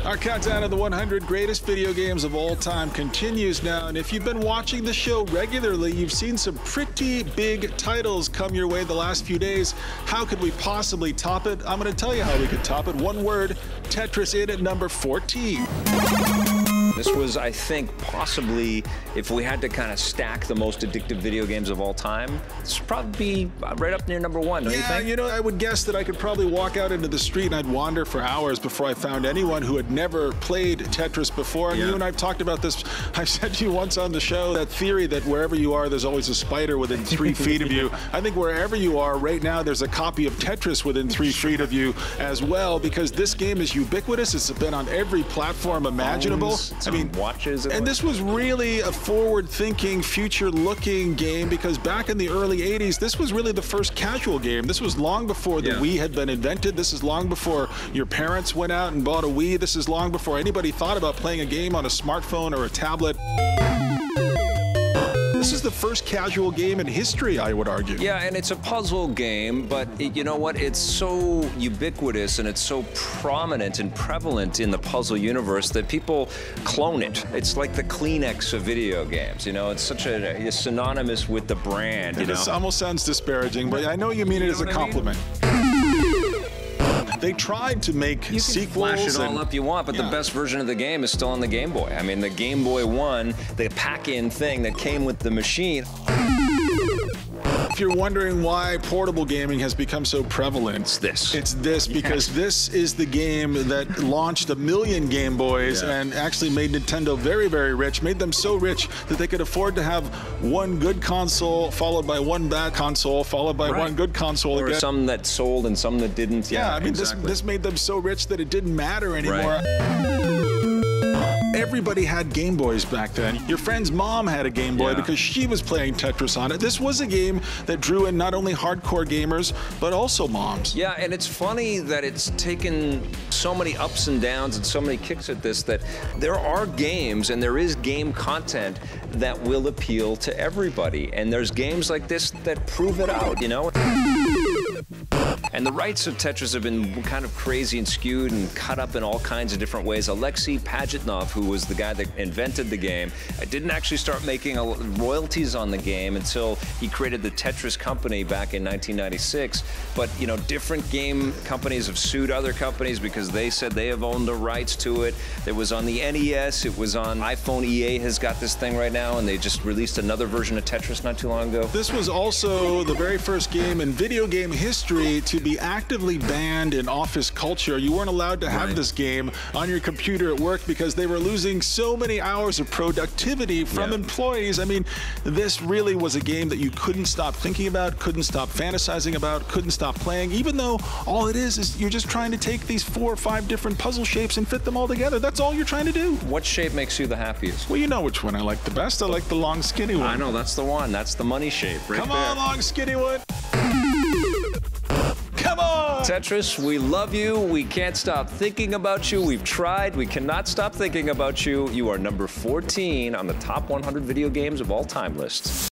Our countdown of the 100 greatest video games of all time continues now, and if you've been watching the show regularly, you've seen some pretty big titles come your way the last few days. How could we possibly top it? I'm going to tell you how we could top it. One word, Tetris in at number 14. This was, I think, possibly, if we had to kind of stack the most addictive video games of all time, this would probably be right up near number one, don't you think? You know, I would guess that I could probably walk out into the street and I'd wander for hours before I found anyone who had never played Tetris before. And you and I've talked about this. I've said to you once on the show, that theory that wherever you are, there's always a spider within 3 feet of you. I think wherever you are right now, there's a copy of Tetris within 3 feet of you as well, because this game is ubiquitous. It's been on every platform imaginable. I mean, watches. And this was really a forward-thinking, future-looking game, because back in the early 80s, this was really the first casual game. This was long before the Wii had been invented. This is long before your parents went out and bought a Wii. This is long before anybody thought about playing a game on a smartphone or a tablet. This is the first casual game in history, I would argue. Yeah, and it's a puzzle game, but you know what? It's so ubiquitous and it's so prominent and prevalent in the puzzle universe that people clone it. It's like the Kleenex of video games, you know? It's such a synonymous with the brand, you know? This almost sounds disparaging, but I know you mean it as a compliment. They tried to make sequels. You can flash it all up you want, but the best version of the game is still on the Game Boy. I mean, the Game Boy 1, the pack-in thing that came with the machine. If you're wondering why portable gaming has become so prevalent, it's this because this is the game that launched 1 million Game Boys and actually made Nintendo very, very rich, made them so rich that they could afford to have one good console followed by one bad console followed by one good console again. Or some that sold and some that didn't. Yeah, I mean, this made them so rich that it didn't matter anymore. Everybody had Game Boys back then. Your friend's mom had a Game Boy because she was playing Tetris on it. This was a game that drew in not only hardcore gamers, but also moms. Yeah, and it's funny that it's taken so many ups and downs and so many kicks at this that there are games and there is game content that will appeal to everybody. And there's games like this that prove it out, you know? And the rights of Tetris have been kind of crazy and skewed and cut up in all kinds of different ways. Alexei Pajitnov, who was the guy that invented the game, didn't actually start making royalties on the game until he created the Tetris company back in 1996. But, you know, different game companies have sued other companies because they said they have owned the rights to it. It was on the NES, it was on iPhone. EA has got this thing right now, and they just released another version of Tetris not too long ago. This was also the very first game in video game history to be actively banned in office culture. You weren't allowed to have this game on your computer at work because they were losing so many hours of productivity from employees. I mean, this really was a game that you couldn't stop thinking about, couldn't stop fantasizing about, couldn't stop playing, even though all it is you're just trying to take these 4 or 5 different puzzle shapes and fit them all together. That's all you're trying to do. What shape makes you the happiest? Well, you know which one I like the best. I like the long, skinny one. I know, that's the one. That's the money shape right there. Come on, long, skinny one. Come on! Tetris, we love you. We can't stop thinking about you. We've tried. We cannot stop thinking about you. You are number 14 on the top 100 video games of all time list.